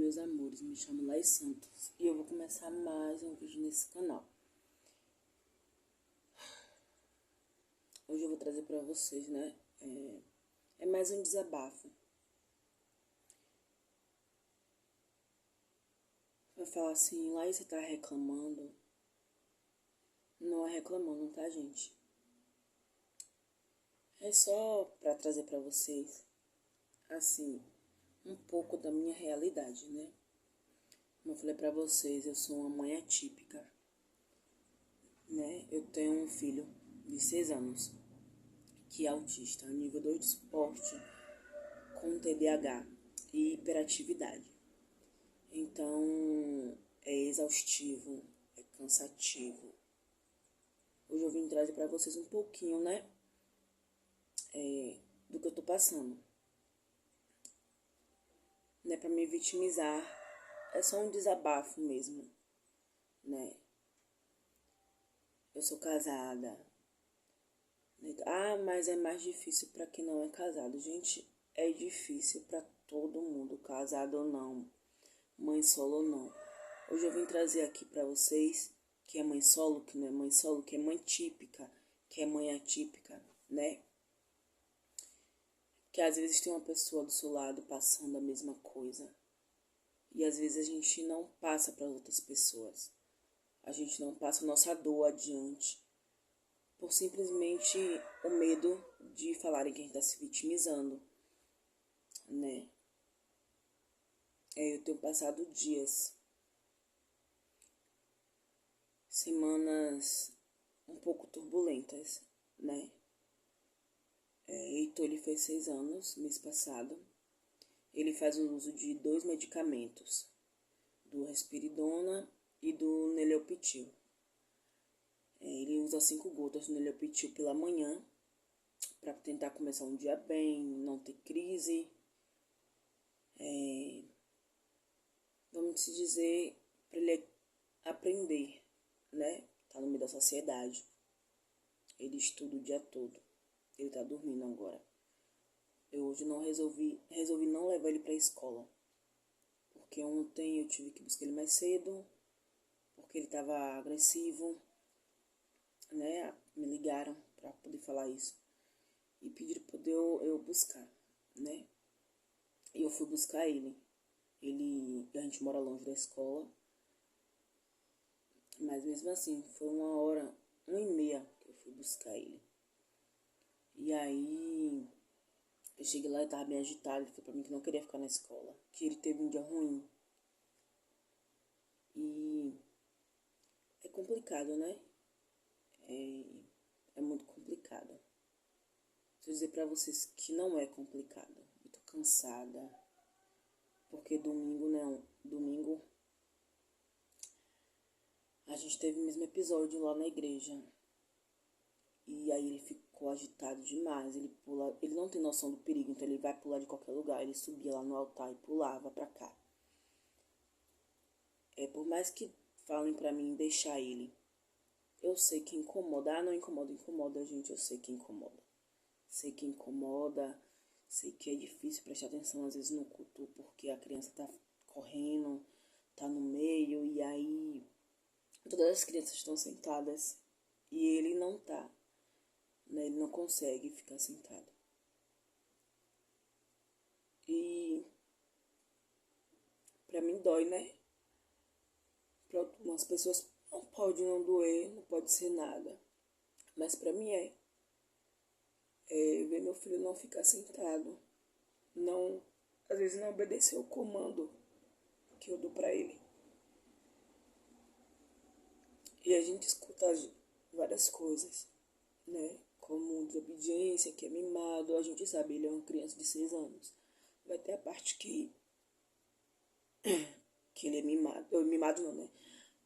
meus amores, me chamo Laís Santos e eu vou começar mais um vídeo nesse canal. Hoje eu vou trazer pra vocês, né, é mais um desabafo. Vai falar assim, Laís, você tá reclamando? Não é reclamando, tá, gente? É só pra trazer pra vocês, assim, um pouco da minha realidade, né? Como eu falei pra vocês, eu sou uma mãe atípica, né? Eu tenho um filho de 6 anos, que é autista, nível 2 de esporte, com TDAH e hiperatividade. Então, é exaustivo, é cansativo. Hoje eu vim trazer pra vocês um pouquinho, né, do que eu tô passando. Não é pra me vitimizar, é só um desabafo mesmo, né? Eu sou casada. Ah, mas é mais difícil para quem não é casado. Gente, é difícil para todo mundo, casado ou não, mãe solo ou não. Hoje eu vim trazer aqui para vocês que é mãe solo, que não é mãe solo, que é mãe típica, que é mãe atípica, né? Que às vezes tem uma pessoa do seu lado passando a mesma coisa. E às vezes a gente não passa para outras pessoas. A gente não passa a nossa dor adiante. Por simplesmente o medo de falarem que a gente está se vitimizando, né? Eu tenho passado dias, semanas um pouco turbulentas, né? Heitor, ele fez 6 anos, mês passado. Ele faz o uso de 2 medicamentos, do Risperidona e do Neleopitil. Ele usa 5 gotas do Neleopitil pela manhã, para tentar começar um dia bem, não ter crise. Vamos dizer, para ele aprender, né? Tá no meio da sociedade. Ele estuda o dia todo. Ele tá dormindo agora. Eu hoje não resolvi não levar ele pra escola. Porque ontem eu tive que buscar ele mais cedo, porque ele tava agressivo, né? Me ligaram pra poder falar isso. E pediram pra poder eu buscar, né? E eu fui buscar ele. A gente mora longe da escola. Mas mesmo assim, foi 1h, 1h30 que eu fui buscar ele. E aí, eu cheguei lá e tava bem agitado. Ele falou pra mim que não queria ficar na escola, que ele teve um dia ruim. E é complicado, né? É muito complicado. Vou dizer pra vocês que não é complicado. Eu tô cansada. Porque domingo a gente teve o mesmo episódio lá na igreja. E aí ele ficou agitado demais. Ele não tem noção do perigo, então ele vai pular de qualquer lugar. Ele subia lá no altar e pulava pra cá. Por mais que falem pra mim deixar ele, eu sei que incomoda. Ah, não incomoda, incomoda, gente. Eu sei que incomoda. Sei que incomoda. Sei que é difícil prestar atenção às vezes no culto, porque a criança tá correndo, tá no meio, e aí todas as crianças estão sentadas e ele não tá, né? Ele não consegue ficar sentado. E pra mim dói, né? Pra algumas pessoas não pode não doer, não pode ser nada. Mas pra mim ver meu filho não ficar sentado, não, às vezes não obedecer o comando que eu dou pra ele. E a gente escuta várias coisas, né? Como desobediência, que é mimado. A gente sabe, ele é uma criança de 6 anos. Vai ter a parte que ele é mimado. Mimado não, né?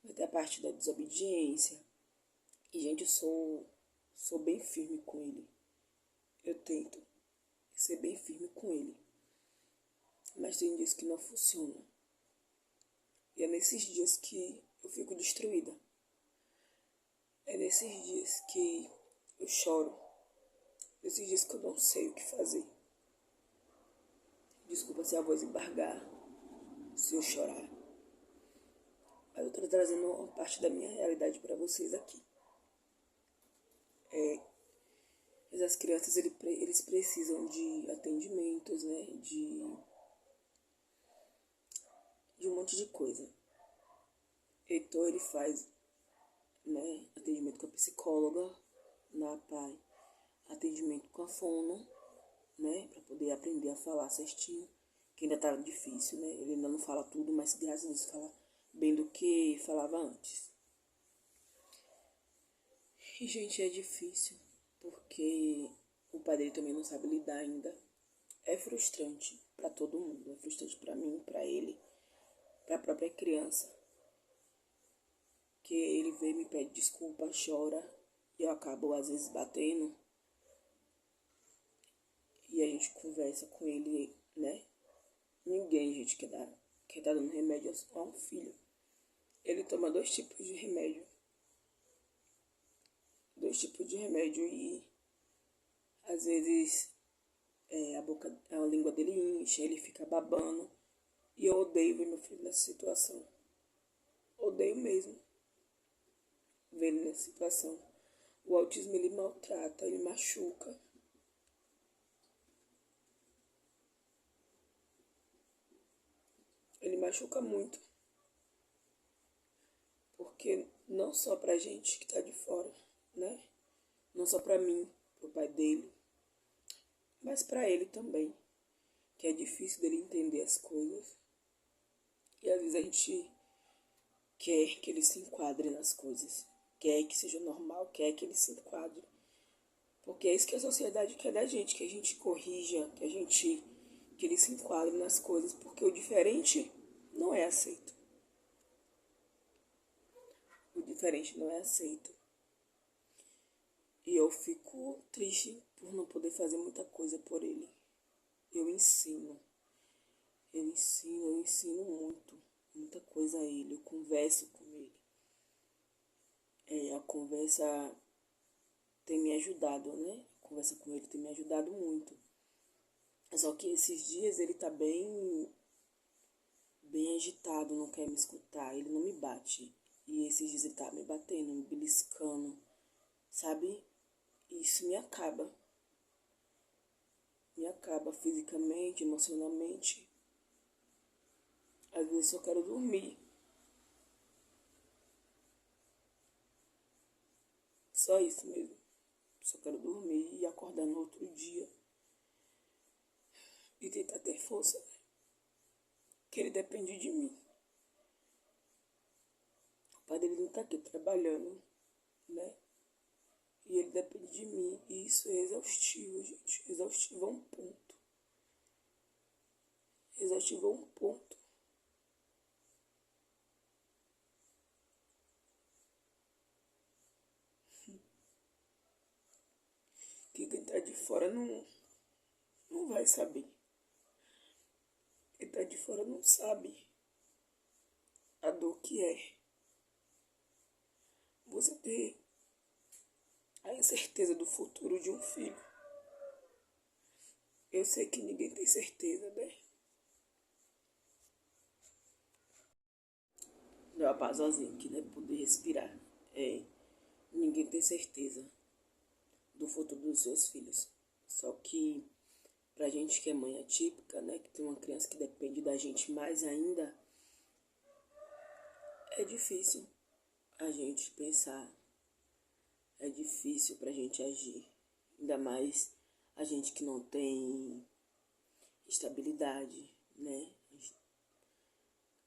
Vai ter a parte da desobediência. E, gente, eu sou bem firme com ele. Eu tento ser bem firme com ele. Mas tem dias que não funciona. E é nesses dias que eu fico destruída. É nesses dias que eu choro. Nesses dias que eu não sei o que fazer. Desculpa se a voz embargar, preciso chorar. Aí eu tô trazendo uma parte da minha realidade para vocês aqui. Mas as crianças, eles precisam de atendimentos, né? De um monte de coisa. Então ele faz, né, atendimento com a psicóloga, na PAI, atendimento com a fono, né, para poder aprender a falar certinho, que ainda tá difícil, né? Ele ainda não fala tudo, mas graças a Deus fala bem do que falava antes. E, gente, é difícil, porque o pai dele também não sabe lidar ainda. É frustrante para todo mundo, é frustrante para mim, para ele, para a própria criança. Que ele vem, me pede desculpa, chora, e eu acabo às vezes batendo. E a gente conversa com ele, né? Ninguém, gente, quer dar dando remédio a um filho. Ele toma 2 tipos de remédio. 2 tipos de remédio e às vezes a língua dele incha, ele fica babando. E eu odeio ver meu filho nessa situação. Odeio mesmo ver ele nessa situação. O autismo, ele maltrata, ele machuca. Ele machuca muito. Porque não só pra gente que tá de fora, né? Não só pra mim, pro pai dele, mas pra ele também. Que é difícil dele entender as coisas. E às vezes a gente quer que ele se enquadre nas coisas. Quer que seja normal, quer que ele se enquadre. Porque é isso que a sociedade quer da gente, que a gente corrija, que ele se enquadre nas coisas, porque o diferente não é aceito. O diferente não é aceito. E eu fico triste por não poder fazer muita coisa por ele. Eu ensino muito, muita coisa a ele, eu converso com ele. A conversa tem me ajudado, né? A conversa com ele tem me ajudado muito. Só que esses dias ele tá bem agitado, não quer me escutar, ele não me bate. E esses dias ele tá me batendo, me beliscando, sabe? Isso me acaba. Me acaba fisicamente, emocionalmente. Às vezes eu quero dormir. Só isso mesmo. Só quero dormir e acordar no outro dia. E tentar ter força, né? Que ele depende de mim. O pai dele não tá aqui trabalhando, né? E ele depende de mim. E isso é exaustivo, gente. Exaustivo a um ponto. Exaustivo a um ponto. Que quem tá de fora não vai saber. Quem tá de fora não sabe a dor que é você ter a incerteza do futuro de um filho. Eu sei que ninguém tem certeza, né? Deu uma pausazinha aqui, né? Poder respirar. Ninguém tem certeza do futuro dos seus filhos. Só que pra gente que é mãe atípica, né? Que tem uma criança que depende da gente mais ainda, é difícil a gente pensar. É difícil pra gente agir. Ainda mais a gente que não tem estabilidade, né?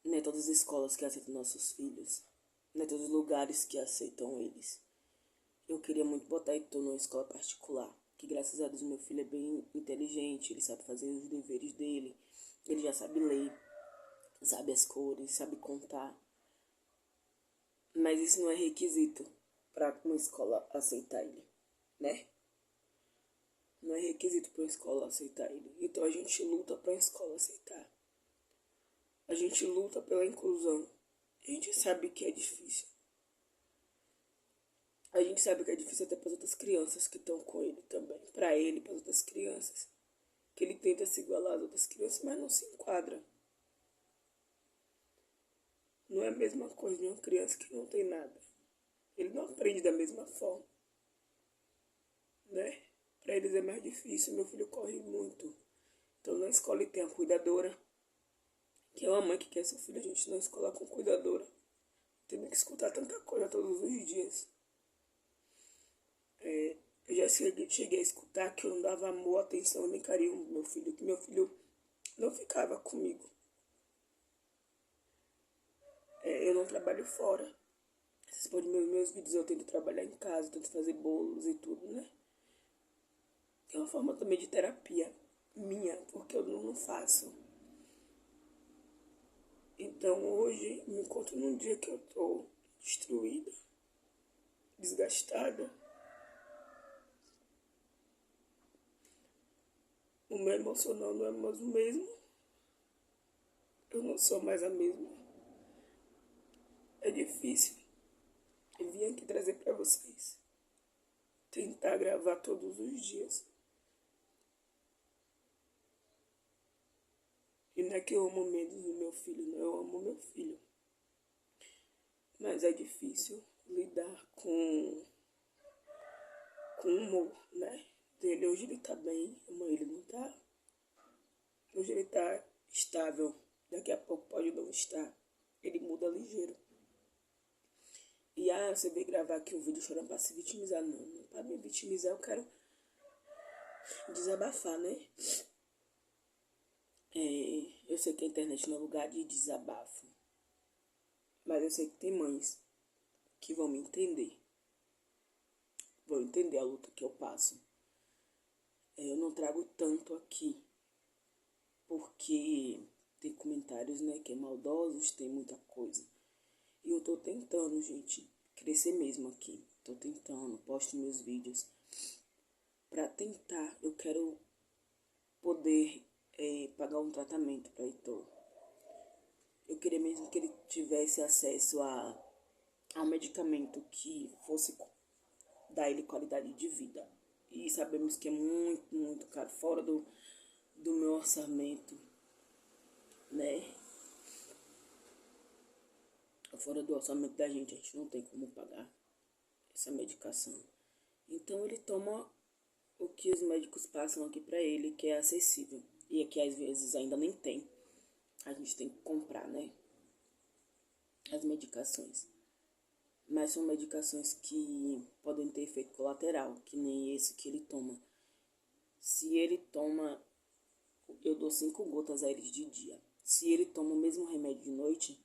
Não é todas as escolas que aceitam nossos filhos. Não é todos os lugares que aceitam eles. Eu queria muito botar Heitor numa escola particular. Que graças a Deus meu filho é bem inteligente. Ele sabe fazer os deveres dele. Ele já sabe ler. Sabe as cores. Sabe contar. Mas isso não é requisito para uma escola aceitar ele, né? Não é requisito para uma escola aceitar ele. Então a gente luta para a escola aceitar. A gente luta pela inclusão. A gente sabe que é difícil. A gente sabe que é difícil até para as outras crianças que estão com ele também. Para ele, para as outras crianças. Que ele tenta se igualar às outras crianças, mas não se enquadra. não é a mesma coisa de uma criança que não tem nada. Ele não aprende da mesma forma, né? Para eles é mais difícil. Meu filho corre muito. Então na escola ele tem a cuidadora, que é uma mãe que quer seu filho, a gente na escola com cuidadora. Tendo que escutar tanta coisa todos os dias. Eu já cheguei a escutar que eu não dava amor, atenção nem carinho pro meu filho, que meu filho não ficava comigo. Eu não trabalho fora. Vocês podem ver meus vídeos, eu tento trabalhar em casa, tento fazer bolos e tudo, né? É uma forma também de terapia minha, porque eu não faço. Então hoje me encontro num dia que eu tô destruída, desgastada. O meu emocional não é mais o mesmo. Eu não sou mais a mesma. É difícil. Eu vim aqui trazer para vocês. Tentar gravar todos os dias. E não é que eu amo menos do meu filho, não. Eu amo meu filho. Mas é difícil lidar com o humor, né? Dele. Hoje ele tá bem, amanhã ele não tá. Hoje ele tá estável. Daqui a pouco pode não estar. Ele muda ligeiro. E você veio gravar aqui um vídeo chorando pra se vitimizar. Não, pra me vitimizar eu quero desabafar, né? Eu sei que a internet não é lugar de desabafo. Mas eu sei que tem mães que vão me entender. Vão entender a luta que eu passo. Eu não trago tanto aqui. Porque tem comentários, né, que é maldosos, tem muita coisa. E eu tô tentando, gente, crescer mesmo aqui. Tô tentando, posto meus vídeos. Pra tentar, eu quero poder pagar um tratamento para Heitor. Eu queria mesmo que ele tivesse acesso a um medicamento que fosse dar ele qualidade de vida. E sabemos que é muito, muito caro, fora do meu orçamento, né? Fora do orçamento da gente, a gente não tem como pagar essa medicação. Então ele toma o que os médicos passam aqui para ele, que é acessível. E aqui às vezes ainda nem tem. A gente tem que comprar, né? As medicações. Mas são medicações que podem ter efeito colateral, que nem esse que ele toma. Se ele toma, eu dou 5 gotas a ele de dia. Se ele toma o mesmo remédio de noite,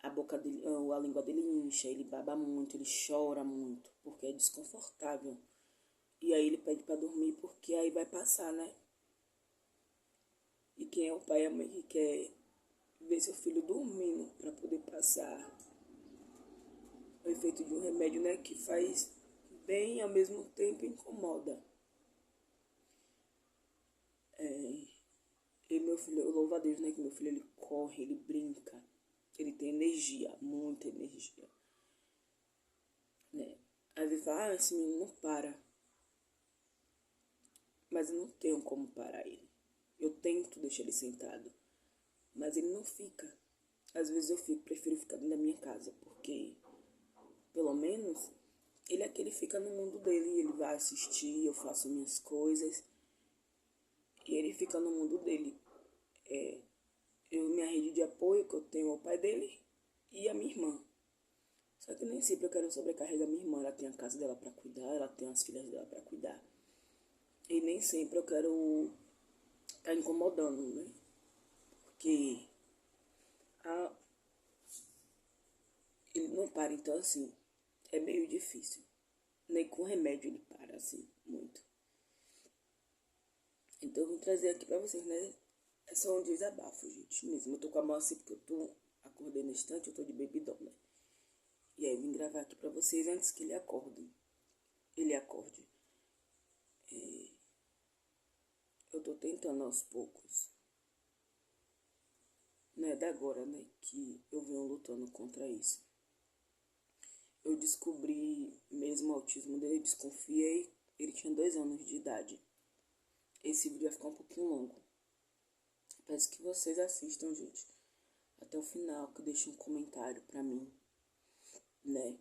a boca dele, a língua dele incha, ele baba muito, ele chora muito, porque é desconfortável. E aí ele pede para dormir, porque aí vai passar, né? E quem é o pai e a mãe que quer ver seu filho dormindo para poder passar o efeito de um remédio, né, que faz bem e ao mesmo tempo incomoda. E meu filho, eu louvo a Deus, né, que meu filho ele corre, ele brinca, ele tem energia, muita energia, né? Às vezes fala, esse menino não para, mas eu não tenho como parar ele. Eu tento deixar ele sentado, mas ele não fica. Às vezes eu prefiro ficar dentro da minha casa, porque pelo menos ele é que ele fica no mundo dele, ele vai assistir, eu faço minhas coisas e ele fica no mundo dele. Minha rede de apoio que eu tenho é o pai dele e a minha irmã. Só que nem sempre eu quero sobrecarregar minha irmã, ela tem a casa dela para cuidar, ela tem as filhas dela para cuidar. E nem sempre eu quero estar incomodando, né? Porque ele não para, então assim, é meio difícil. Nem com remédio ele para, assim, muito. Então eu vim trazer aqui pra vocês, né? É só um desabafo, gente, mesmo. Eu tô com a mão assim porque eu acordei no instante, eu tô de baby doll, né? E aí eu vim gravar aqui pra vocês antes que ele acorde. Eu tô tentando aos poucos. Não é da agora, né, que eu venho lutando contra isso. Eu descobri mesmo o autismo dele, desconfiei. Ele tinha 2 anos de idade. Esse vídeo vai ficar um pouquinho longo. Peço que vocês assistam, gente. até o final, que deixe um comentário pra mim, né?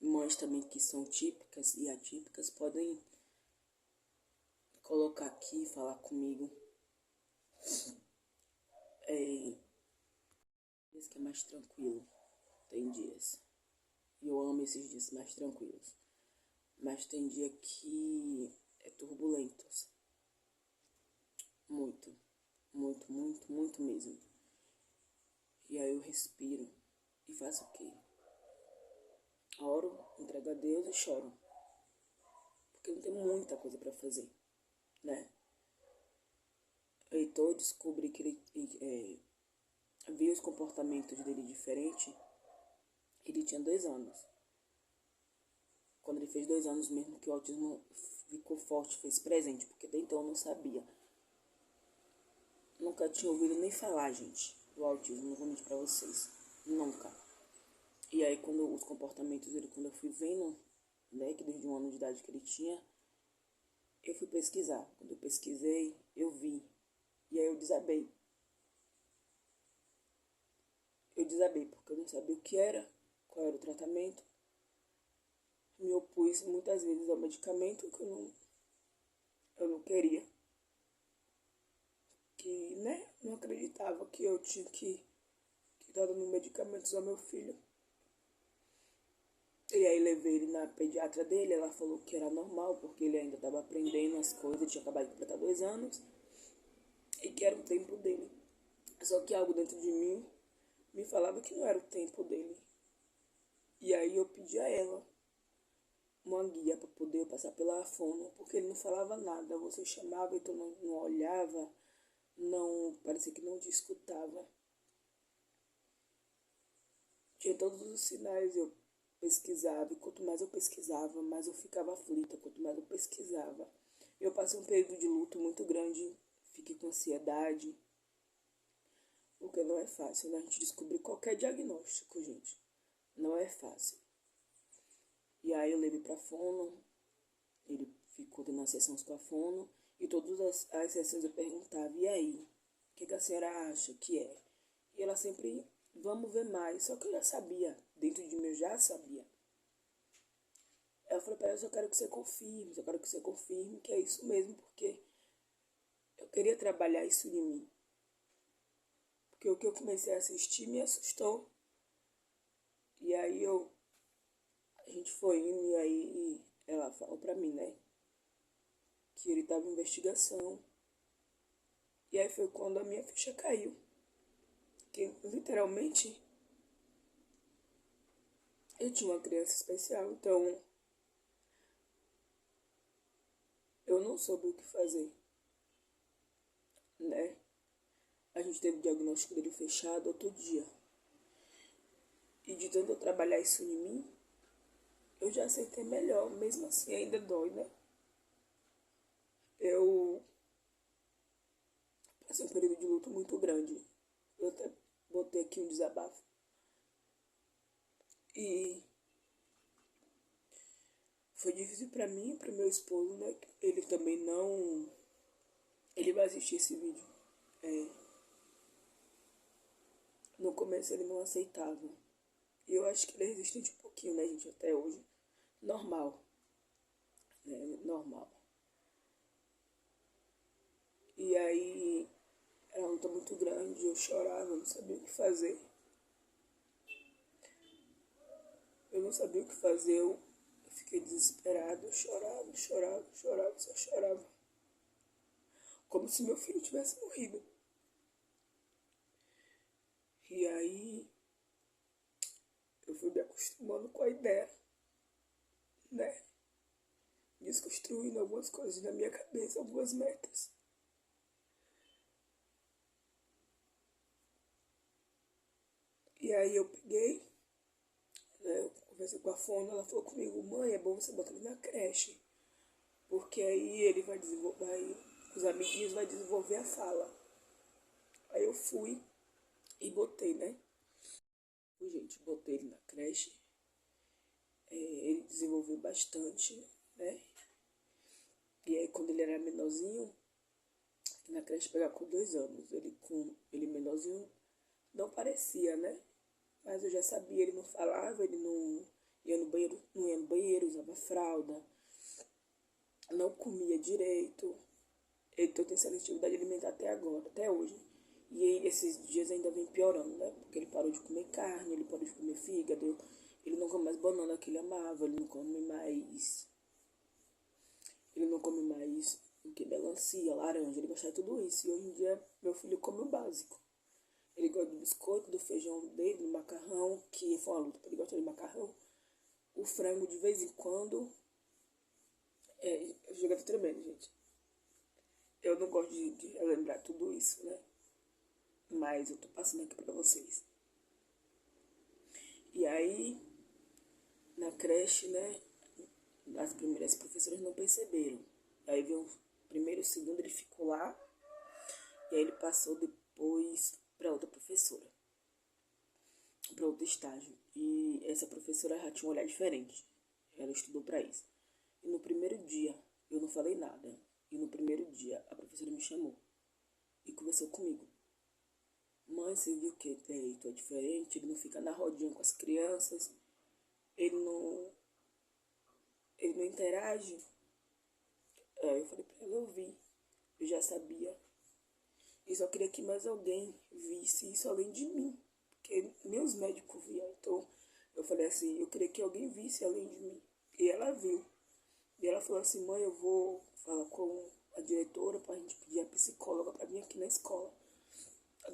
Mães também que são típicas e atípicas podem colocar aqui, falar comigo. Dias que é mais tranquilo, tem dias. E eu amo esses dias mais tranquilos. Mas tem dia que é turbulentos. Muito, muito, muito, muito mesmo. E aí eu respiro e faço o quê? Oro, entrego a Deus e choro. Porque não tem muita coisa pra fazer, né? Heitor, descobri que ele vi os comportamentos dele diferente. Ele tinha 2 anos. Quando ele fez 2 anos mesmo que o autismo ficou forte, fez presente, porque até então eu não sabia. Nunca tinha ouvido nem falar, gente, do autismo, não vou mentir pra vocês. Nunca. E aí, quando os comportamentos dele, quando eu fui vendo, né, que desde 1 ano de idade que ele tinha, eu fui pesquisar. Quando eu pesquisei, eu vi. E aí eu desabei. Eu desabei porque eu não sabia o que era, qual era o tratamento. Me opus muitas vezes ao medicamento que eu não queria. Que, né, não acreditava que eu tinha que estar dando medicamentos ao meu filho. E aí levei ele na pediatra dele, ela falou que era normal, porque ele ainda estava aprendendo as coisas, tinha acabado de completar 2 anos, e que era o tempo dele. Só que algo dentro de mim me falava que não era o tempo dele. E aí eu pedi a ela uma guia para poder passar pela fono, porque ele não falava nada. Você chamava, então não olhava, não, parecia que não te escutava. Tinha todos os sinais, eu pesquisava, e quanto mais eu pesquisava, mais eu ficava aflita, quanto mais eu pesquisava. Eu passei um período de luto muito grande, fiquei com ansiedade, porque não é fácil, né? A gente descobrir qualquer diagnóstico, gente. Não é fácil. E aí eu levei pra fono, ele ficou tendo as sessões com a fono, e todas as sessões eu perguntava, e aí? O que a senhora acha que é? E ela sempre, vamos ver mais. Só que eu já sabia, dentro de mim eu já sabia. Ela falou, pera, eu só quero que você confirme, só quero que você confirme que é isso mesmo, porque eu queria trabalhar isso em mim. Porque o que eu comecei a assistir me assustou. E aí a gente foi indo e aí ela falou pra mim, né, que ele tava em investigação. E aí foi quando a minha ficha caiu. Que literalmente eu tinha uma criança especial, então eu não soube o que fazer, né? A gente teve o diagnóstico dele fechado outro dia. E de tanto eu trabalhar isso em mim, eu já aceitei melhor. Mesmo assim ainda dói, né? Eu passei um período de luto muito grande. Eu até botei aqui um desabafo. E foi difícil pra mim e pro meu esposo, né? Ele também não... Ele vai assistir esse vídeo. No começo ele não aceitava. E eu acho que ele é resistente um pouquinho, né, gente? Até hoje. Normal. Né? Normal. E aí era uma luta muito grande. Eu chorava, não sabia o que fazer. Eu não sabia o que fazer. Eu fiquei desesperado. Eu chorava, chorava, chorava, só chorava. Como se meu filho tivesse morrido. E aí eu fui me acostumando com a ideia, né? Desconstruindo algumas coisas na minha cabeça, algumas metas. E aí eu peguei, né? Eu conversei com a fono, ela falou comigo, mãe, é bom você botar ele na creche. Porque aí ele vai desenvolver, aí os amiguinhos vai desenvolver a fala. Aí eu fui e botei, né? Gente, botei ele na creche. Ele desenvolveu bastante, né? E aí quando ele era menorzinho, na creche pegar com 2 anos, ele menorzinho, Não parecia, né? Mas eu já sabia, ele não falava, ele não ia no banheiro, usava fralda, não comia direito. Então tem seletividade alimentar até agora, até hoje. E aí, esses dias ainda vem piorando, né? Porque ele parou de comer carne, ele parou de comer fígado, ele não come mais banana que ele amava, ele não come mais. Ele não come mais o que? Melancia, laranja, ele gosta de tudo isso. E hoje em dia meu filho come o básico. Ele gosta do biscoito, do feijão dele, do macarrão, que foi uma luta, ele gosta de macarrão. O frango de vez em quando. Chega a tremendo, gente. Eu não gosto de relembrar tudo isso, né? Mas eu tô passando aqui pra vocês. E aí, na creche, né? As primeiras professoras não perceberam. Aí veio o primeiro, o segundo, ele ficou lá. E aí ele passou depois para outra professora, para outro estágio. E essa professora já tinha um olhar diferente. Ela estudou para isso. E no primeiro dia, eu não falei nada. E no primeiro dia, a professora me chamou e conversou comigo. Mãe, você viu que tu é diferente? Ele não fica na rodinha com as crianças. Ele não interage. Aí eu falei pra ela, eu vi. Eu já sabia. E só queria que mais alguém visse isso além de mim. Porque nem os médicos viam. Então eu falei assim, eu queria que alguém visse além de mim. E ela viu. E ela falou assim, mãe, eu vou falar com a diretora pra gente pedir a psicóloga pra vir aqui na escola.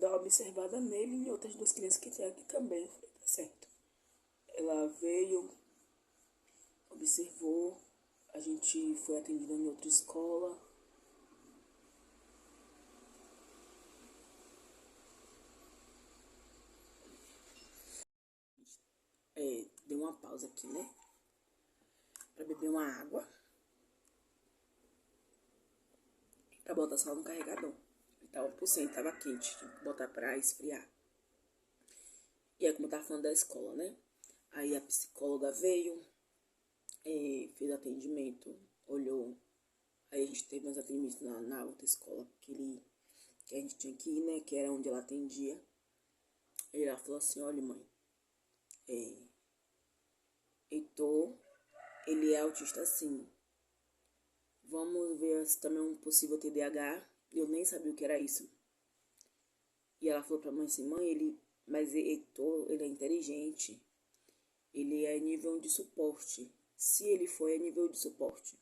Dar uma observada nele e em outras duas crianças que tem aqui também. Eu falei, tá certo. Ela veio, observou, a gente foi atendida em outra escola. Dei uma pausa aqui, né? Pra beber uma água. Pra botar só no carregador. Ele tava por cento, tava quente. Tinha que botar pra esfriar. E aí, como eu tava falando da escola, né? Aí a psicóloga veio, fez atendimento, olhou. Aí a gente teve uns atendimentos na outra escola que a gente tinha que ir, né? Que era onde ela atendia. Aí ela falou assim, olha, mãe, Heitor, ele é autista sim. Vamos ver se também é um possível TDAH. Eu nem sabia o que era isso. E ela falou pra mãe assim, mãe, mas Heitor, ele é inteligente. Ele é nível de suporte. Se ele for, é nível de suporte.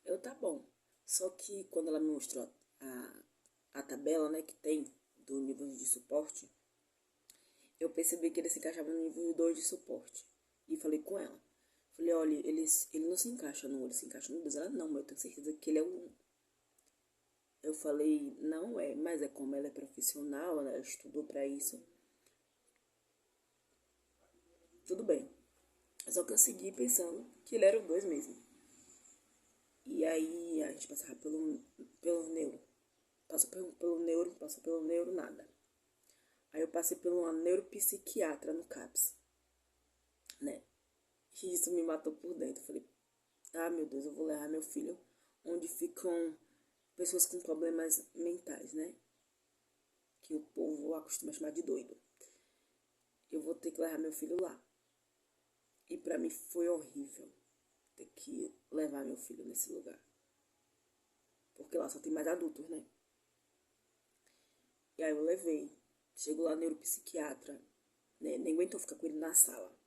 Eu, tá bom. Só que quando ela me mostrou a tabela, né, que tem do nível de suporte, eu percebi que ele se encaixava no nível 2 de suporte. E falei com ela. Falei, olha, ele não se encaixa no 1, ele se encaixa no 2. Ela, não, mas eu tenho certeza que ele é o 1. Eu falei, não mas é como ela é profissional, ela estudou pra isso. Tudo bem. Só que eu segui pensando que ele era o 2 mesmo. E aí a gente passava pelo neuro. Passou pelo neuro, nada. Aí eu passei por uma neuropsiquiatra no CAPS, né? E isso me matou por dentro. Eu falei, meu Deus, eu vou levar meu filho onde ficam pessoas com problemas mentais, né? Que o povo acostuma chamar de doido. Eu vou ter que levar meu filho lá. E pra mim foi horrível ter que levar meu filho nesse lugar. Porque lá só tem mais adultos, né? E aí eu levei. Chegou lá, neuropsiquiatra, né? Nem aguentou ficar com ele na sala.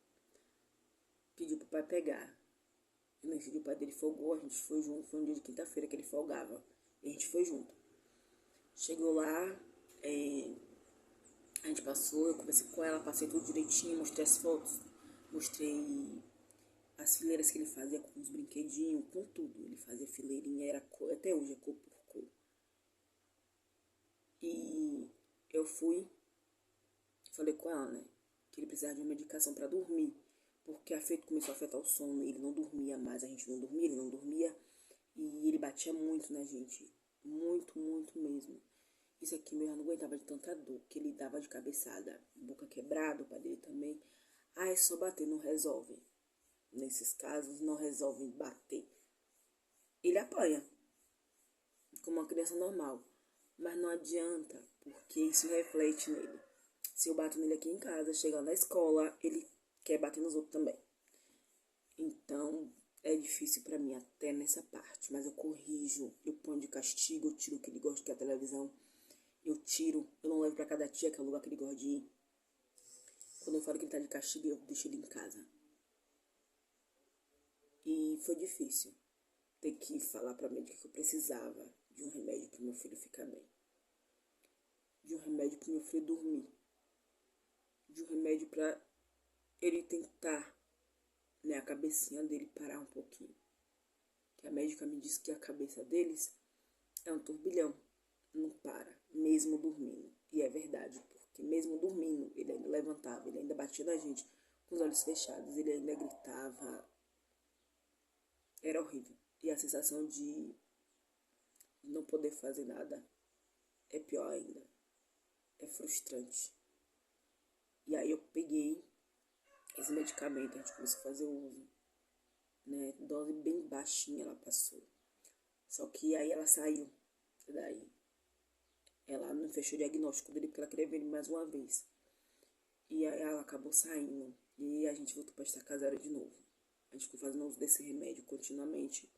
Pediu pro pai pegar. E nesse dia o pai dele folgou, a gente foi junto. Foi um dia de quinta-feira que ele folgava. E a gente foi junto. Chegou lá, a gente passou, eu conversei com ela, passei tudo direitinho, mostrei as fotos, mostrei as fileiras que ele fazia com os brinquedinhos, com tudo. Ele fazia fileirinha, era cor, até hoje é cor por cor. E eu fui, falei com ela, né, que ele precisava de uma medicação para dormir, porque começou a afetar o sono, ele não dormia mais, a gente não dormia, ele não dormia, e ele batia muito na gente, muito, muito mesmo. Isso aqui meu já não aguentava de tanta dor, que ele dava de cabeçada, boca quebrada, o pai dele também. É só bater, não resolve. Nesses casos, não resolve bater. Ele apanha, como uma criança normal, mas não adianta, porque isso reflete nele. Se eu bato nele aqui em casa, chegando na escola, ele quer bater nos outros também. Então, é difícil pra mim até nessa parte. Mas eu corrijo, eu ponho de castigo, eu tiro o que ele gosta, que é a televisão. Eu tiro, eu não levo pra cada tia, que é o lugar que ele gosta de ir. Quando eu falo que ele tá de castigo, eu deixo ele em casa. E foi difícil ter que falar pra médica que eu precisava de um remédio pro meu filho ficar bem. De um remédio pro meu filho dormir. De um remédio pra ele tentar, né, a cabecinha dele parar um pouquinho. Que a médica me disse que a cabeça deles é um turbilhão. Não para, mesmo dormindo. E é verdade, porque mesmo dormindo, ele ainda levantava, ele ainda batia na gente com os olhos fechados, ele ainda gritava. Era horrível. E a sensação de não poder fazer nada é pior ainda. É frustrante. E aí eu peguei esse medicamento, a gente começou a fazer o uso. Né? Dose bem baixinha ela passou. Só que aí ela saiu daí. Ela não fechou o diagnóstico dele porque ela queria ver ele mais uma vez. E aí ela acabou saindo. E a gente voltou para estacar zero de novo. A gente ficou fazendo uso desse remédio continuamente.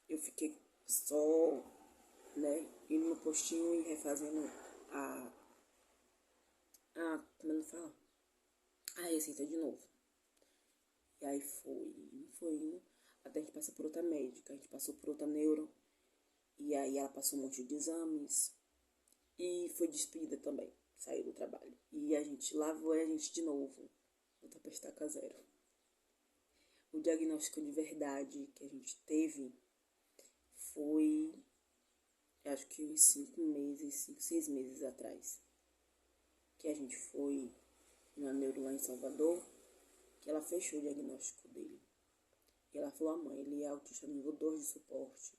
Eu fiquei só, né, indo no postinho e refazendo como é que fala? A receita de novo. E aí foi indo, até a gente passou por outra médica, a gente passou por outra neuro. E aí ela passou um monte de exames. E foi despedida também, saiu do trabalho. E a gente lavou a gente de novo, voltou pra estaca zero. O diagnóstico de verdade que a gente teve foi, acho que uns 6 meses atrás. Que a gente foi na neuro lá em Salvador, que ela fechou o diagnóstico dele. E ela falou, mãe, ele é autista nível 2 de suporte.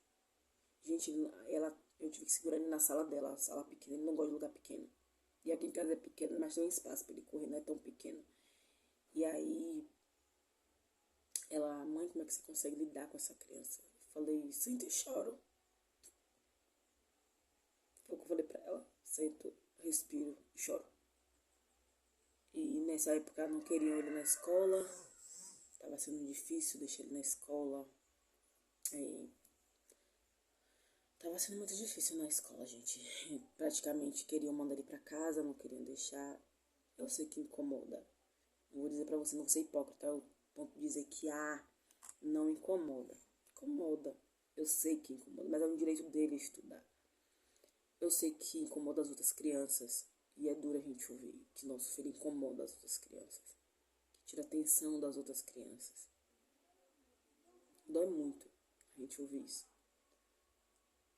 Gente, eu tive que segurar ele na sala dela, a sala pequena, ele não gosta de lugar pequeno. E aqui em casa é pequeno, mas tem um espaço para ele correr, não é tão pequeno. E aí, mãe, como é que você consegue lidar com essa criança? Eu falei, sinto e choro. Foi o que eu falei pra ela, sento, respiro e choro. E nessa época não queriam ele na escola, tava sendo difícil deixar ele na escola. Tava sendo muito difícil na escola, gente. Praticamente queriam mandar ele pra casa, não queriam deixar. Eu sei que incomoda. Não vou dizer pra você não ser hipócrita, ao ponto de dizer que, não incomoda. Incomoda. Eu sei que incomoda, mas é um direito dele estudar. Eu sei que incomoda as outras crianças. E é duro a gente ouvir que nosso filho incomoda as outras crianças. Que tira a atenção das outras crianças. Dói muito a gente ouvir isso.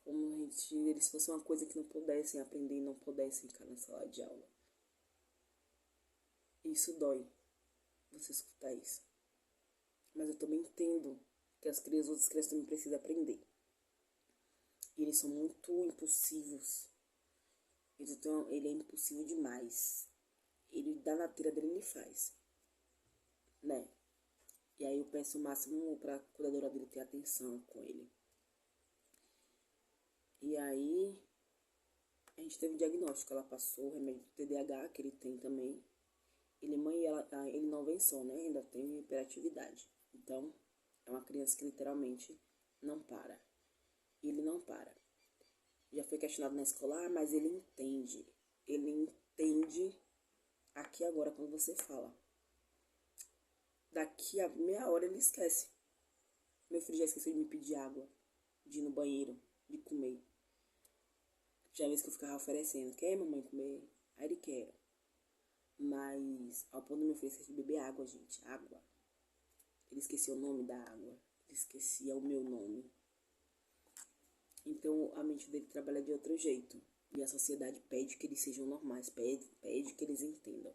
Como se fosse uma coisa que não pudessem aprender e não pudessem ficar na sala de aula. Isso dói, você escutar isso. Mas eu também entendo que as outras crianças também precisam aprender. E eles são muito impulsivos. Então, ele é impulsivo demais. Ele dá na tira dele, ele faz. Né? E aí eu peço o máximo pra cuidadora dele ter atenção com ele. E aí, a gente teve um diagnóstico. Ela passou o remédio do TDAH, que ele tem também. Ele não vem só, né? Ainda tem hiperatividade. Então, é uma criança que literalmente não para. Ele não para. Já foi questionado na escola, mas ele entende. Ele entende aqui agora quando você fala. Daqui a meia hora ele esquece. Meu filho já esqueceu de me pedir água, de ir no banheiro, de comer. Já vez que eu ficava oferecendo, quer mamãe comer? Aí ele quer. Mas ao ponto de me oferecer de beber água, gente, água. Ele esquecia o nome da água. Ele esquecia o meu nome. Então a mente dele trabalha de outro jeito. E a sociedade pede que eles sejam normais, pede que eles entendam.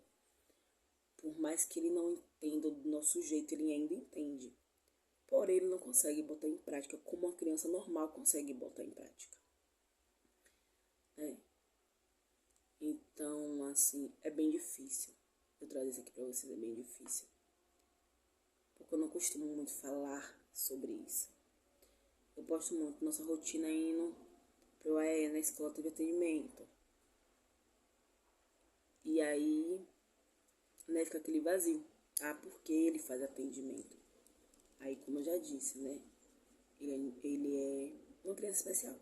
Por mais que ele não entenda do nosso jeito, ele ainda entende. Porém, ele não consegue botar em prática como uma criança normal consegue botar em prática. Então, assim, é bem difícil. Eu trazer isso aqui pra vocês, é bem difícil. Porque eu não costumo muito falar sobre isso. Eu posto muito nossa rotina indo na escola teve atendimento. E aí, né, fica aquele vazio. Ah, porque ele faz atendimento? Aí, como eu já disse, né, ele é uma criança especial.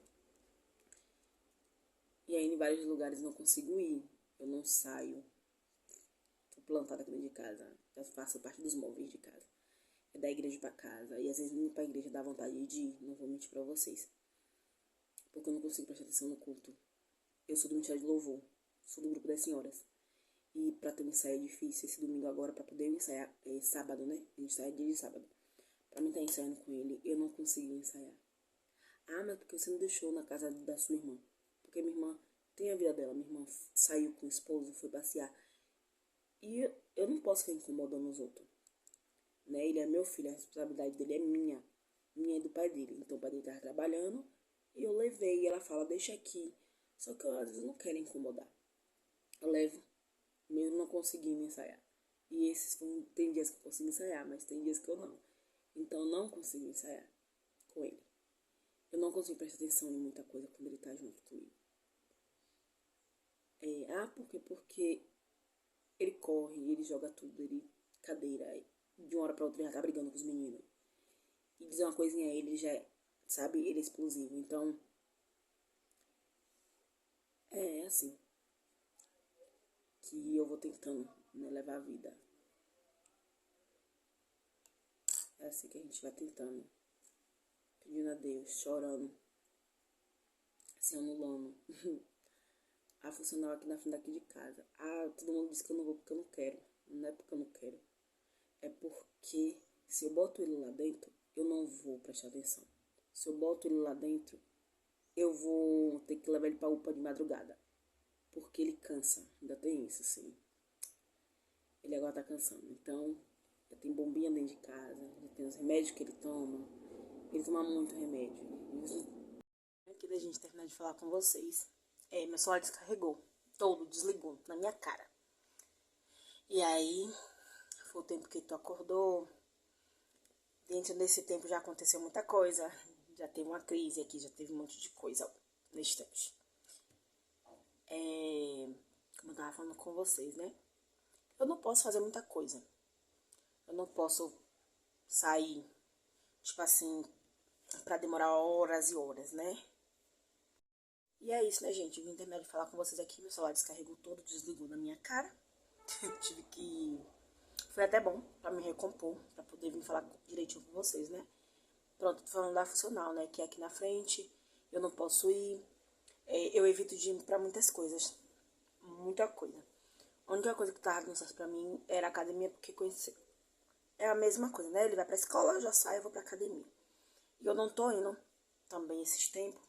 E aí, em vários lugares eu não consigo ir. Eu não saio. Tô plantada aqui dentro de casa. Já faço parte dos móveis de casa. É da igreja pra casa. E às vezes indo pra igreja dá vontade de ir. Não vou mentir pra vocês. Porque eu não consigo prestar atenção no culto. Eu sou do Ministério de Louvor. Sou do grupo das senhoras. E pra ter um ensaio é difícil. Esse domingo agora, pra poder ensaiar, é sábado, né? A gente sai dia de sábado. Pra mim tá ensaiando com ele, eu não consegui ensaiar. Ah, mas porque você não deixou na casa da sua irmã? Porque minha irmã tem a vida dela. Minha irmã saiu com o esposo, foi passear. E eu não posso ficar incomodando os outros. Né? Ele é meu filho, a responsabilidade dele é minha. Minha é do pai dele. Então o pai dele tava trabalhando e eu levei. E ela fala, deixa aqui. Só que eu às vezes não quero incomodar. Eu levo, mesmo não conseguindo ensaiar. E tem dias que eu consigo ensaiar, mas tem dias que eu não. Então eu não consigo ensaiar com ele. Eu não consigo prestar atenção em muita coisa quando ele tá junto comigo. Por quê? Porque ele corre, ele joga tudo, ele cadeira. De uma hora pra outra ele já tá brigando com os meninos. E dizer uma coisinha a ele já, sabe, ele é explosivo. Então, é assim que eu vou tentando, né, levar a vida. É assim que a gente vai tentando. Pedindo a Deus, chorando, se anulando. A funcional aqui na frente daqui de casa. Ah, todo mundo diz que eu não vou porque eu não quero. Não é porque eu não quero. É porque se eu boto ele lá dentro, eu não vou prestar atenção. Se eu boto ele lá dentro, eu vou ter que levar ele pra UPA de madrugada. Porque ele cansa. Ainda tem isso, assim. Ele agora tá cansando. Então, já tem bombinha dentro de casa. Já tem os remédios que ele toma. Ele toma muito remédio. Aqui da gente terminar de falar com vocês. Meu celular descarregou. Todo, desligou na minha cara. E aí, foi o tempo que tu acordou. Dentro desse tempo já aconteceu muita coisa. Já teve uma crise aqui, já teve um monte de coisa nesse tempo. Como eu tava falando com vocês, né? Eu não posso fazer muita coisa. Eu não posso sair, tipo assim, pra demorar horas e horas, né? E é isso, né, gente? Vim terminar de falar com vocês aqui. Meu celular descarregou todo, desligou na minha cara. Tive que... Foi até bom pra me recompor, pra poder vir falar direitinho com vocês, né? Pronto, tô falando da funcional, né? Que é aqui na frente. Eu não posso ir. Eu evito de ir pra muitas coisas. Muita coisa. A única coisa que tava dando certo pra mim era a academia, porque conheci... É a mesma coisa, né? Ele vai pra escola, eu já saio, eu vou pra academia. E eu não tô indo também esses tempos.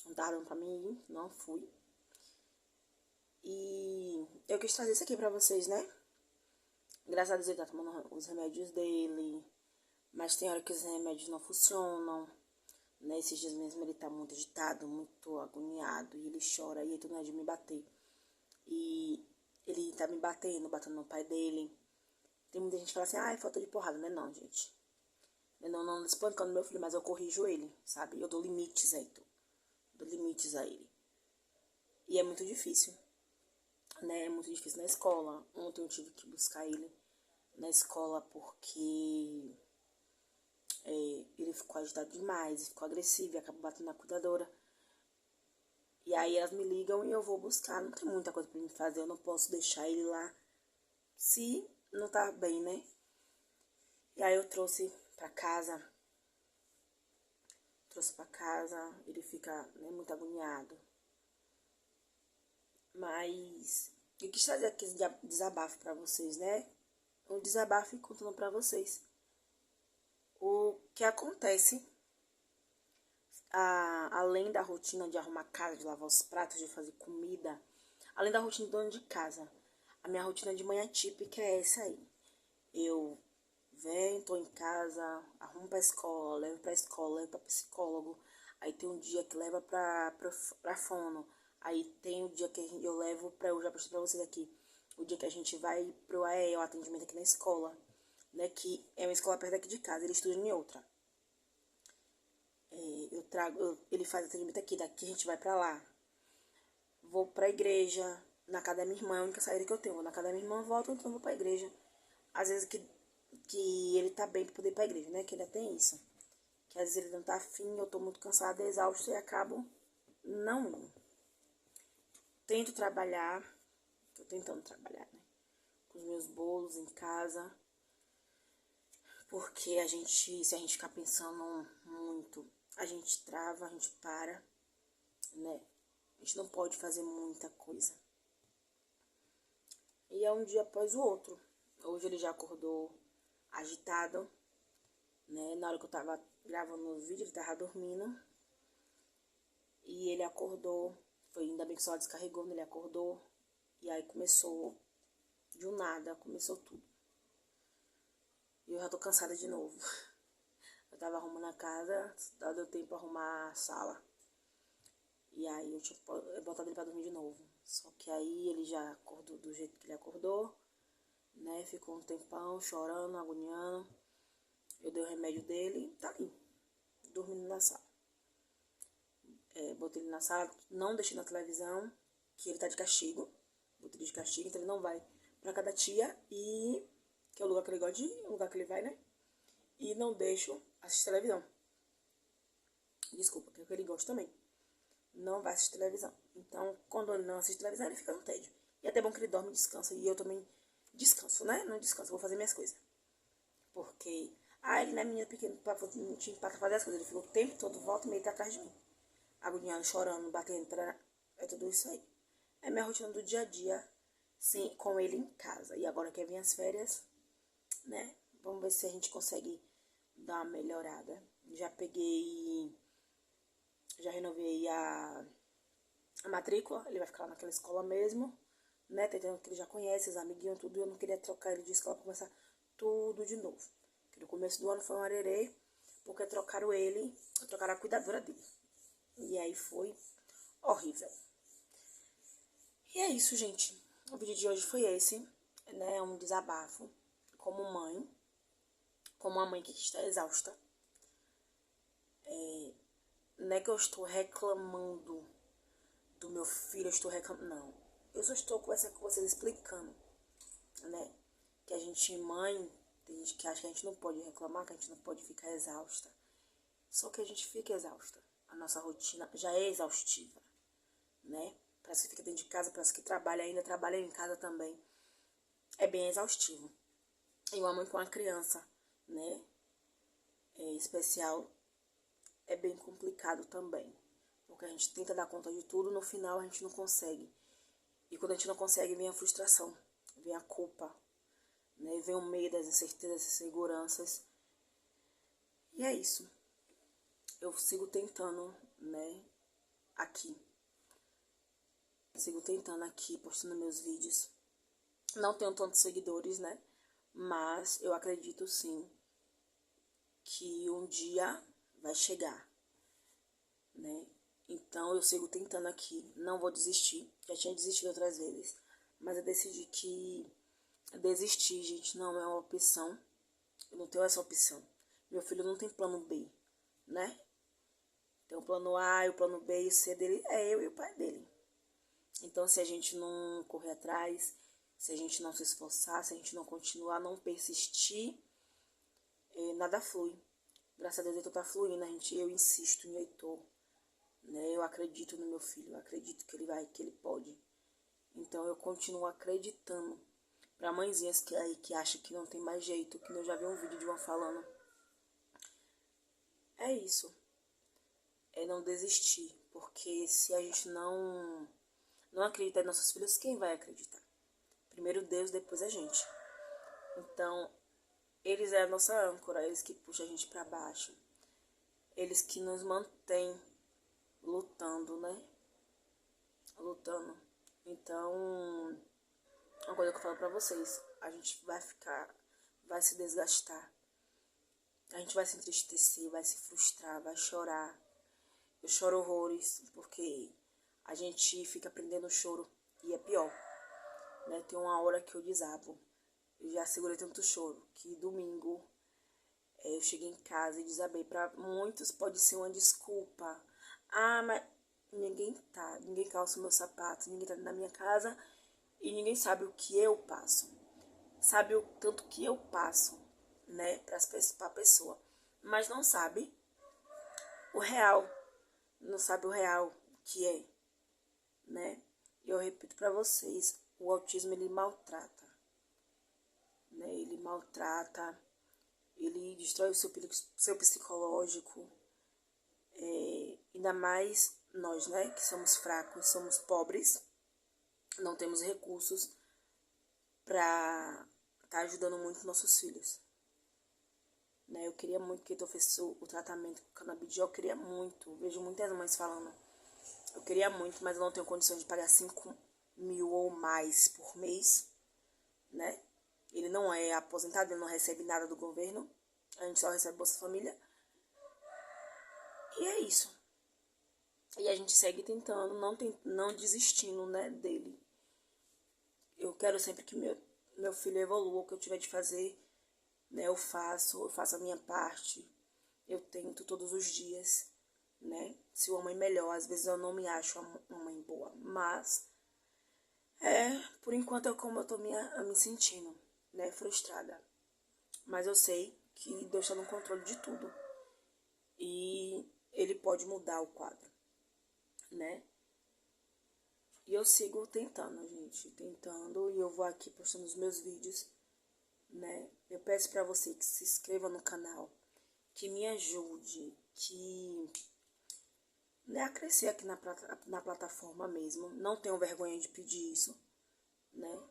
Não tava dando pra mim ir, não fui. E eu quis trazer isso aqui pra vocês, né? Graças a Deus ele tá tomando os remédios dele. Mas tem hora que os remédios não funcionam. Né? Esses dias mesmo ele tá muito agitado, muito agoniado. E ele chora, e ele não é de me bater. E ele tá me batendo no pai dele. Tem muita gente que fala assim, é falta de porrada, né? Não, gente. Eu não espancando meu filho, mas eu corrijo ele, sabe? Eu dou limites a ele. Dou limites a ele. E é muito difícil, né? É muito difícil na escola. Ontem eu tive que buscar ele na escola porque ele ficou agitado demais, ficou agressivo e acabou batendo na cuidadora. E aí elas me ligam e eu vou buscar. Não tem muita coisa pra mim fazer, eu não posso deixar ele lá se não tá bem, né? E aí eu trouxe pra casa. Ele fica, né, muito agoniado. Mas eu quis trazer aqui esse desabafo pra vocês, né? Um desabafo e contando pra vocês o que acontece, além da rotina de arrumar casa, de lavar os pratos, de fazer comida, além da rotina de dono de casa. A minha rotina de manhã típica é essa aí. Eu venho, tô em casa, arrumo pra escola, levo pra psicólogo. Aí tem um dia que leva pra fono. Aí tem o dia que eu levo eu já postei pra vocês aqui, o dia que a gente vai pro AE, o atendimento aqui na escola, né, que é uma escola perto daqui de casa, ele estuda em outra. Ele faz atendimento aqui, daqui a gente vai pra lá. Vou pra igreja, na casa da minha irmã, é a única saída que eu tenho. Vou na casa da minha irmã, volto, então eu vou pra igreja. Às vezes que ele tá bem pra poder ir pra igreja, né? Que ainda tem isso. Que às vezes ele não tá afim, eu tô muito cansada, exausta e acabo não indo. Tento trabalhar, tô tentando trabalhar, né? Com os meus bolos em casa. Porque se a gente ficar pensando muito, a gente trava, a gente para, né? A gente não pode fazer muita coisa. E é um dia após o outro. Hoje ele já acordou agitado, né? Na hora que eu tava gravando o vídeo, ele tava dormindo. E ele acordou. Foi ainda bem que só descarregou, né? Ele acordou. E aí começou, de um nada, começou tudo. E eu já tô cansada de novo. Eu tava arrumando a casa, deu tempo pra arrumar a sala. E aí eu tinha botado ele pra dormir de novo. Só que aí ele já acordou do jeito que ele acordou, né? Ficou um tempão chorando, agoniando. Eu dei o remédio dele e tá ali, dormindo na sala. Botei ele na sala, não deixei na televisão, que ele tá de castigo. Botei ele de castigo, então ele não vai pra casa da tia, e que é o lugar que ele gosta de ir, o lugar que ele vai, né? E não deixo assistir televisão. Desculpa, que é o que ele gosta também. Não vai assistir televisão. Então, quando ele não assiste televisão, ele fica no tédio. E é até bom que ele dorme e descansa. E eu também descanso, né? Não descanso, vou fazer minhas coisas. Porque, ele não é menino pequeno pra fazer as coisas. Ele fica o tempo todo, volta e meio, tá atrás de mim. Agoniando, chorando, batendo, é tudo isso aí. É minha rotina do dia a dia, sim, com ele em casa. E agora que vem as férias, né? Vamos ver se a gente consegue dar uma melhorada. Já renovei a matrícula, ele vai ficar lá naquela escola mesmo, né? Tentando que ele já conhece, os amiguinhos, tudo. Eu não queria trocar ele de escola pra começar tudo de novo. Porque no começo do ano foi um arerê, porque trocaram a cuidadora dele. E aí foi horrível. E é isso, gente. O vídeo de hoje foi esse, né? É um desabafo como mãe, como uma mãe que está exausta. Não é que eu estou reclamando do meu filho, eu estou reclamando, não. Eu só estou conversando com vocês explicando, né? Que a gente, mãe, tem gente que acha que a gente não pode reclamar, que a gente não pode ficar exausta. Só que a gente fica exausta. A nossa rotina já é exaustiva, né? Parece que fica dentro de casa, parece que ainda trabalha em casa também. É bem exaustivo. E uma mãe com uma criança, né? Especial, é bem complicado também. Porque a gente tenta dar conta de tudo, no final a gente não consegue. E quando a gente não consegue, vem a frustração, vem a culpa, né? Vem o medo, das incertezas, das inseguranças. E é isso. Eu sigo tentando, né? Aqui. Sigo tentando aqui, postando meus vídeos. Não tenho tantos seguidores, né? Mas eu acredito sim que um dia vai chegar, né? Então eu sigo tentando aqui, não vou desistir. Já tinha desistido outras vezes, mas eu decidi que desistir, gente, não é uma opção. Eu não tenho essa opção. Meu filho não tem plano B, né? Tem o plano A e o plano B e o C dele é eu e o pai dele. Então, se a gente não correr atrás, se a gente não se esforçar, se a gente não continuar, não persistir, nada flui. Graças a Deus, Heitor tá fluindo, eu insisto em Heitor, né? Eu acredito no meu filho, eu acredito que ele vai, que ele pode. Então, eu continuo acreditando. Para mãezinhas que acham que não tem mais jeito, que eu já vi um vídeo de uma falando. É isso. É não desistir, porque se a gente não acreditar em nossos filhos, quem vai acreditar? Primeiro Deus, depois a gente. Então, eles é a nossa âncora, eles que puxam a gente para baixo. Eles que nos mantêm lutando, né? Lutando. Então, uma coisa que eu falo pra vocês, a gente vai se desgastar. A gente vai se entristecer, vai se frustrar, vai chorar. Eu choro horrores, porque a gente fica aprendendo o choro e é pior, né? Tem uma hora que eu desabo. Eu já segurei tanto choro que domingo eu cheguei em casa e desabei. Para muitos pode ser uma desculpa. Mas ninguém calça o meu sapato, ninguém tá na minha casa E ninguém sabe o que eu passo. Sabe o tanto que eu passo, né, pra pessoa. Mas não sabe o real. Não sabe o real que é, né? E eu repito pra vocês, o autismo, ele maltrata, né? Ele maltrata, ele destrói o seu psicológico. Ainda mais nós, né, que somos fracos, somos pobres, não temos recursos pra estar ajudando muito nossos filhos. Né? Eu queria muito que tu fizesse o tratamento com canabidiol, eu queria muito. Vejo muitas mães falando, eu queria muito, mas eu não tenho condições de pagar 5.000 ou mais por mês, né? Ele não é aposentado, ele não recebe nada do governo, a gente só recebe Bolsa Família. E é isso. E a gente segue tentando, não desistindo, né, dele. Eu quero sempre que meu filho evolua, o que eu tiver de fazer, né, eu faço a minha parte, eu tento todos os dias, né, se uma mãe melhor, às vezes eu não me acho uma mãe boa, mas por enquanto é como eu tô me sentindo, né, frustrada, mas eu sei que Deus está no controle de tudo e Ele pode mudar o quadro, né, e eu sigo tentando, gente, tentando, e eu vou aqui postando os meus vídeos, né? Eu peço para você que se inscreva no canal, que me ajude, que, né, a crescer aqui na plataforma mesmo. Não tenho vergonha de pedir isso, né?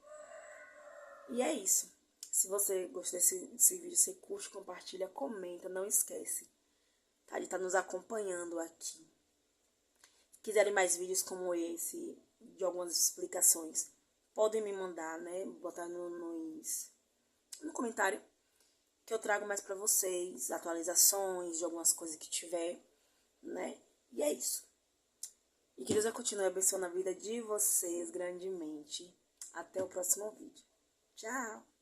E é isso. Se você gostou desse vídeo, você curte, compartilha, comenta, não esquece, tá? De estar nos acompanhando aqui. Se quiserem mais vídeos como esse, de algumas explicações, podem me mandar, né? Botar no comentário, que eu trago mais pra vocês, atualizações de algumas coisas que tiver, né? E é isso. E que Deus continue abençoando a vida de vocês grandemente. Até o próximo vídeo. Tchau!